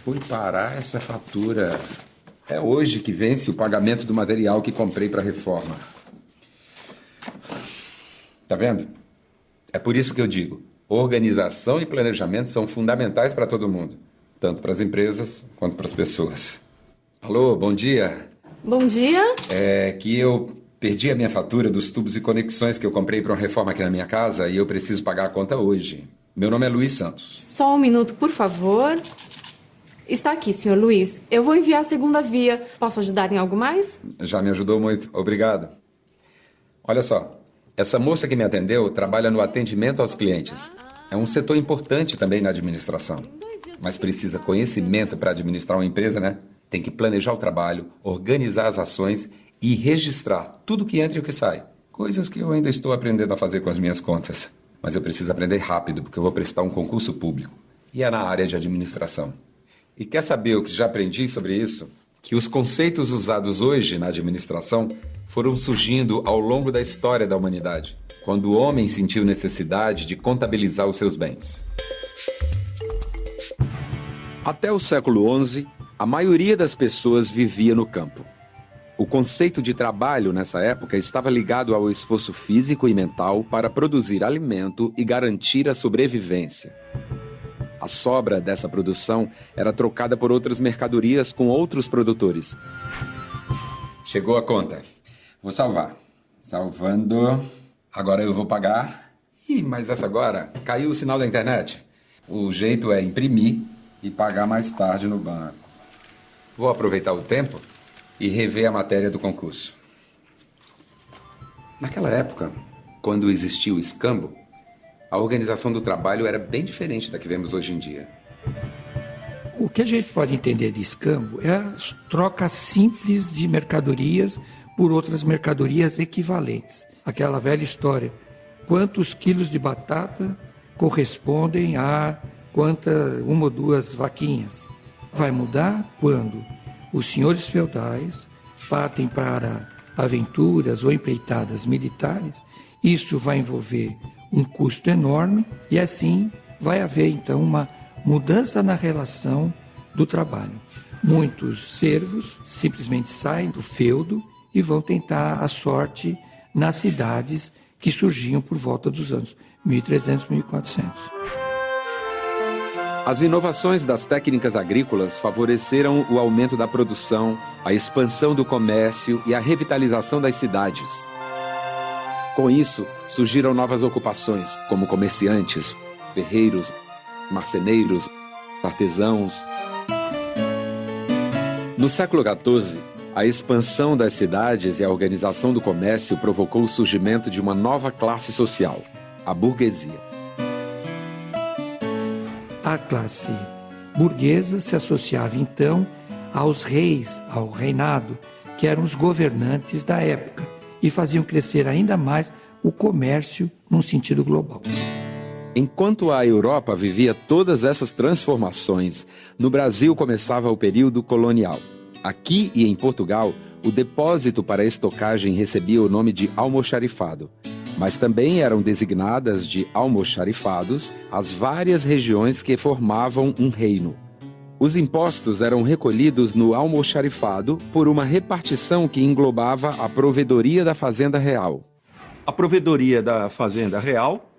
foi parar essa fatura? É hoje que vence o pagamento do material que comprei para a reforma. Tá vendo? É por isso que eu digo, organização e planejamento são fundamentais para todo mundo, tanto para as empresas quanto para as pessoas. Alô, bom dia. Bom dia. É que eu perdi a minha fatura dos tubos e conexões que eu comprei para uma reforma aqui na minha casa e eu preciso pagar a conta hoje. Meu nome é Luiz Santos. Só um minuto, por favor. Está aqui, senhor Luiz. Eu vou enviar a segunda via. Posso ajudar em algo mais? Já me ajudou muito. Obrigado. Olha só, essa moça que me atendeu trabalha no atendimento aos clientes. É um setor importante também na administração. Mas precisa conhecimento para administrar uma empresa, né? Tem que planejar o trabalho, organizar as ações e registrar tudo que entra e o que sai. Coisas que eu ainda estou aprendendo a fazer com as minhas contas. Mas eu preciso aprender rápido, porque eu vou prestar um concurso público. E é na área de administração. E quer saber o que já aprendi sobre isso? Que os conceitos usados hoje na administração foram surgindo ao longo da história da humanidade, quando o homem sentiu necessidade de contabilizar os seus bens. Até o século XI, a maioria das pessoas vivia no campo. O conceito de trabalho nessa época estava ligado ao esforço físico e mental para produzir alimento e garantir a sobrevivência. A sobra dessa produção era trocada por outras mercadorias com outros produtores. Chegou a conta. Vou salvar. Salvando. Agora eu vou pagar. Ih, mas essa agora caiu o sinal da internet. O jeito é imprimir e pagar mais tarde no banco. Vou aproveitar o tempo e rever a matéria do concurso. Naquela época, quando existia o escambo, a organização do trabalho era bem diferente da que vemos hoje em dia. O que a gente pode entender de escambo é a troca simples de mercadorias por outras mercadorias equivalentes. Aquela velha história, quantos quilos de batata correspondem a uma ou duas vaquinhas. Vai mudar quando os senhores feudais partem para aventuras ou empreitadas militares. Isso vai envolver um custo enorme e assim vai haver então uma mudança na relação do trabalho. Muitos servos simplesmente saem do feudo e vão tentar a sorte nas cidades que surgiam por volta dos anos 1300, 1400. As inovações das técnicas agrícolas favoreceram o aumento da produção, a expansão do comércio e a revitalização das cidades. Com isso, surgiram novas ocupações, como comerciantes, ferreiros, marceneiros, artesãos. No século XIV, a expansão das cidades e a organização do comércio provocou o surgimento de uma nova classe social, a burguesia. A classe burguesa se associava então aos reis, ao reinado, que eram os governantes da época, e faziam crescer ainda mais o comércio num sentido global. Enquanto a Europa vivia todas essas transformações, no Brasil começava o período colonial. Aqui e em Portugal, o depósito para estocagem recebia o nome de almoxarifado, mas também eram designadas de almoxarifados as várias regiões que formavam um reino. Os impostos eram recolhidos no almoxarifado por uma repartição que englobava a provedoria da Fazenda Real. A provedoria da Fazenda Real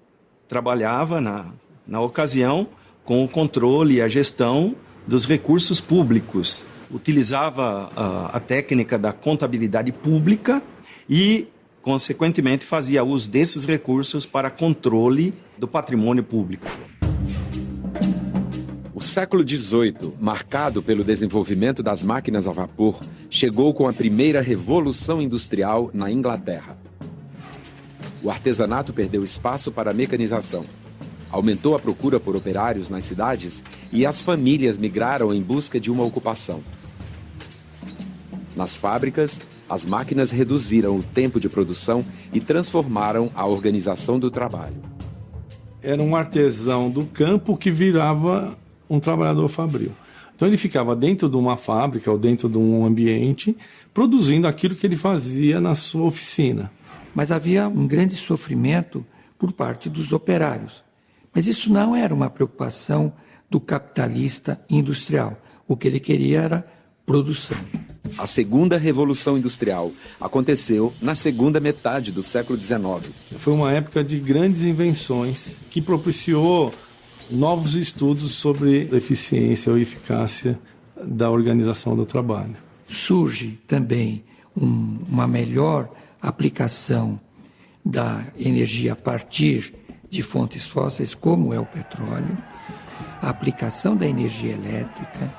trabalhava, na ocasião, com o controle e a gestão dos recursos públicos. Utilizava a técnica da contabilidade pública e, consequentemente, fazia uso desses recursos para controle do patrimônio público. O século XVIII, marcado pelo desenvolvimento das máquinas a vapor, chegou com a primeira revolução industrial na Inglaterra. O artesanato perdeu espaço para a mecanização. Aumentou a procura por operários nas cidades e as famílias migraram em busca de uma ocupação. Nas fábricas, as máquinas reduziram o tempo de produção e transformaram a organização do trabalho. Era um artesão do campo que virava um trabalhador fabril. Então ele ficava dentro de uma fábrica ou dentro de um ambiente produzindo aquilo que ele fazia na sua oficina. Mas havia um grande sofrimento por parte dos operários. Mas isso não era uma preocupação do capitalista industrial. O que ele queria era produção. A segunda revolução industrial aconteceu na segunda metade do século XIX. Foi uma época de grandes invenções que propiciou novos estudos sobre a eficiência ou eficácia da organização do trabalho. Surge também uma melhor aplicação da energia a partir de fontes fósseis, como é o petróleo, a aplicação da energia elétrica.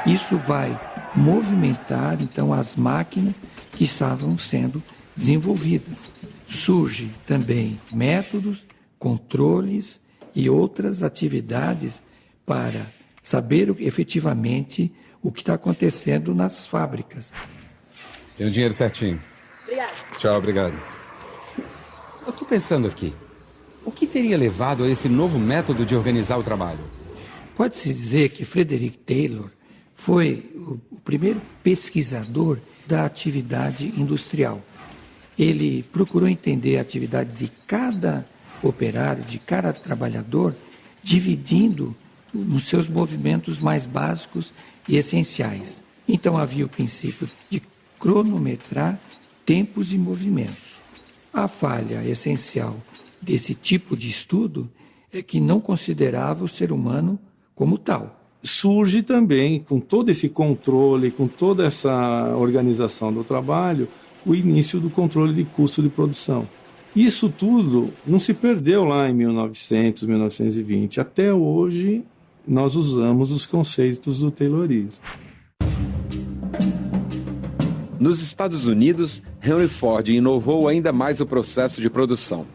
Isso vai movimentar, então, as máquinas que estavam sendo desenvolvidas. Surge também métodos, controles e outras atividades para saber efetivamente o que está acontecendo nas fábricas. Tem o dinheiro certinho. Obrigada. Tchau, obrigado. Eu estou pensando aqui, o que teria levado a esse novo método de organizar o trabalho? Pode-se dizer que Frederick Taylor foi o primeiro pesquisador da atividade industrial. Ele procurou entender a atividade de cada operário, de cada trabalhador, dividindo nos seus movimentos mais básicos e essenciais. Então havia o princípio de cronometrar tempos e movimentos. A falha essencial desse tipo de estudo é que não considerava o ser humano como tal. Surge também, com todo esse controle, com toda essa organização do trabalho, o início do controle de custo de produção. Isso tudo não se perdeu lá em 1900, 1920. Até hoje, nós usamos os conceitos do Taylorismo. Nos Estados Unidos, Henry Ford inovou ainda mais o processo de produção.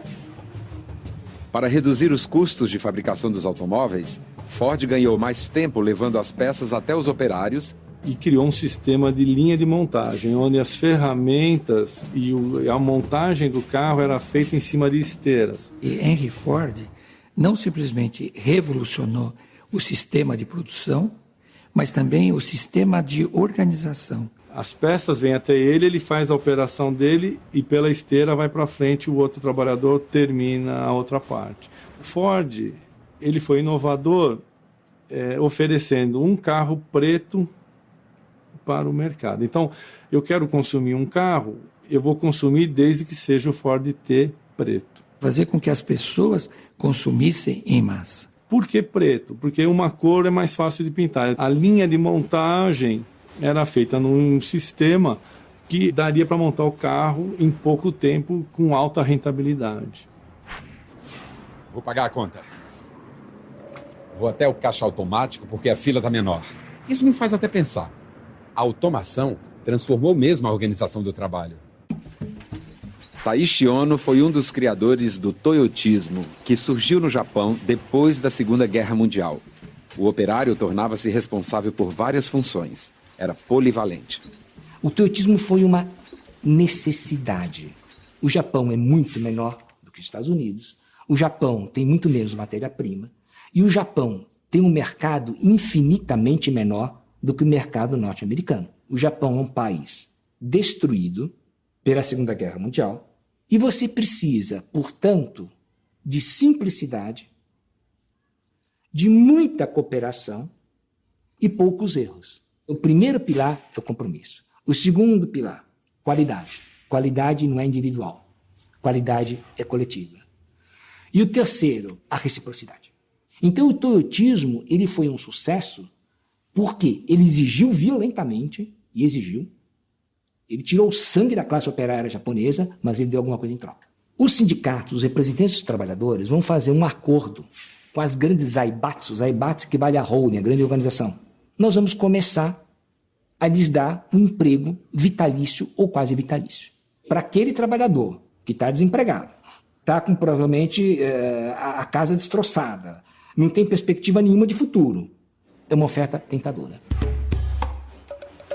Para reduzir os custos de fabricação dos automóveis, Ford ganhou mais tempo levando as peças até os operários e criou um sistema de linha de montagem, onde as ferramentas e a montagem do carro era feita em cima de esteiras. E Henry Ford não simplesmente revolucionou o sistema de produção, mas também o sistema de organização. As peças vêm até ele, ele faz a operação dele e pela esteira vai para frente, o outro trabalhador termina a outra parte. O Ford, ele foi inovador, oferecendo um carro preto para o mercado. Então, eu quero consumir um carro, eu vou consumir desde que seja o Ford T preto. Fazer com que as pessoas consumissem em massa. Por que preto? Porque uma cor é mais fácil de pintar. A linha de montagem era feita num sistema que daria para montar o carro em pouco tempo com alta rentabilidade. Vou pagar a conta. Vou até o caixa automático porque a fila está menor. Isso me faz até pensar. A automação transformou mesmo a organização do trabalho. Taishi Ono foi um dos criadores do toyotismo, que surgiu no Japão depois da Segunda Guerra Mundial. O operário tornava-se responsável por várias funções. Era polivalente. O toyotismo foi uma necessidade. O Japão é muito menor do que os Estados Unidos. O Japão tem muito menos matéria-prima. E o Japão tem um mercado infinitamente menor do que o mercado norte-americano. O Japão é um país destruído pela Segunda Guerra Mundial e você precisa, portanto, de simplicidade, de muita cooperação e poucos erros. O primeiro pilar é o compromisso. O segundo pilar, qualidade. Qualidade não é individual. Qualidade é coletiva. E o terceiro, a reciprocidade. Então o toyotismo ele foi um sucesso porque ele exigiu violentamente, e exigiu, ele tirou o sangue da classe operária japonesa, mas ele deu alguma coisa em troca. Os sindicatos, os representantes dos trabalhadores, vão fazer um acordo com as grandes zaibatsu que vale a holding, a grande organização. Nós vamos começar a lhes dar um emprego vitalício ou quase vitalício. Para aquele trabalhador que está desempregado, está com provavelmente a casa destroçada, não tem perspectiva nenhuma de futuro, é uma oferta tentadora.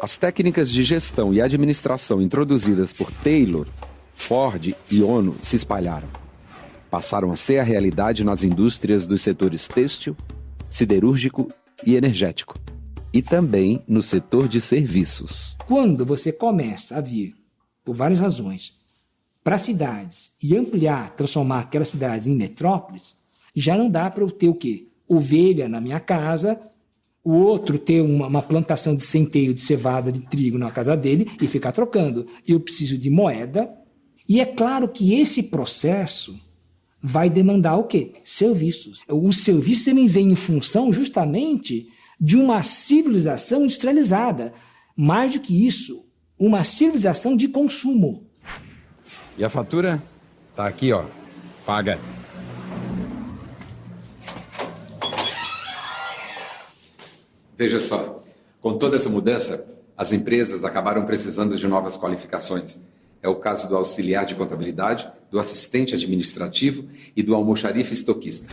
As técnicas de gestão e administração introduzidas por Taylor, Ford e Ono se espalharam. Passaram a ser a realidade nas indústrias dos setores têxtil, siderúrgico e energético. E também no setor de serviços. Quando você começa a vir, por várias razões, para cidades e ampliar, transformar aquelas cidades em metrópoles, já não dá para eu ter o quê? Ovelha na minha casa, o outro ter uma plantação de centeio, de cevada, de trigo na casa dele e ficar trocando. Eu preciso de moeda. E é claro que esse processo vai demandar o quê? Serviços. Os serviços também vêm em função justamente de uma civilização industrializada. Mais do que isso, uma civilização de consumo. E a fatura? Tá aqui, ó. Paga. Veja só, com toda essa mudança, as empresas acabaram precisando de novas qualificações. É o caso do auxiliar de contabilidade, do assistente administrativo e do almoxarife estoquista.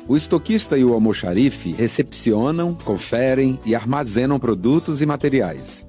O estoquista e o almoxarife recepcionam, conferem e armazenam produtos e materiais.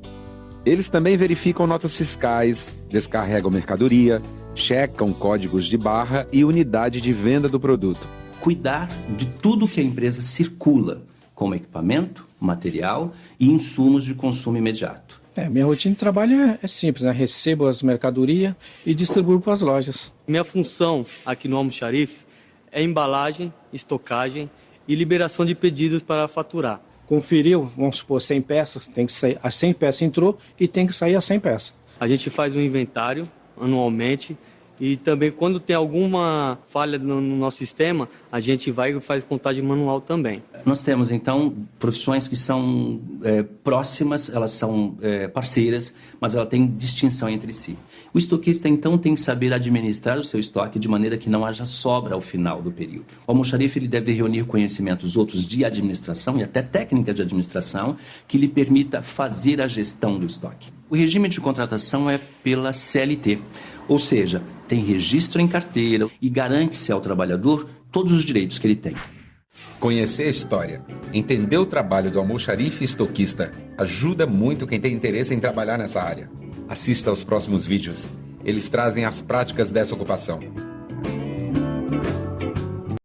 Eles também verificam notas fiscais, descarregam mercadoria, checam códigos de barra e unidade de venda do produto. Cuidar de tudo que a empresa circula, como equipamento, material e insumos de consumo imediato. Minha rotina de trabalho é simples, né? Recebo as mercadorias e distribuo para as lojas. Minha função aqui no almoxarife é embalagem, estocagem e liberação de pedidos para faturar. Conferiu, vamos supor, 100 peças, tem que sair, as 100 peças entrou e tem que sair as 100 peças. A gente faz um inventário anualmente e também quando tem alguma falha no nosso sistema, a gente vai e faz contagem manual também. Nós temos, então, profissões que são próximas, elas são parceiras, mas ela tem distinção entre si. O estoquista, então, tem que saber administrar o seu estoque de maneira que não haja sobra ao final do período. O almoxarife ele deve reunir conhecimentos outros de administração e até técnica de administração que lhe permita fazer a gestão do estoque. O regime de contratação é pela CLT, ou seja, tem registro em carteira e garante-se ao trabalhador todos os direitos que ele tem. Conhecer a história, entender o trabalho do almoxarife estoquista ajuda muito quem tem interesse em trabalhar nessa área. Assista aos próximos vídeos. Eles trazem as práticas dessa ocupação.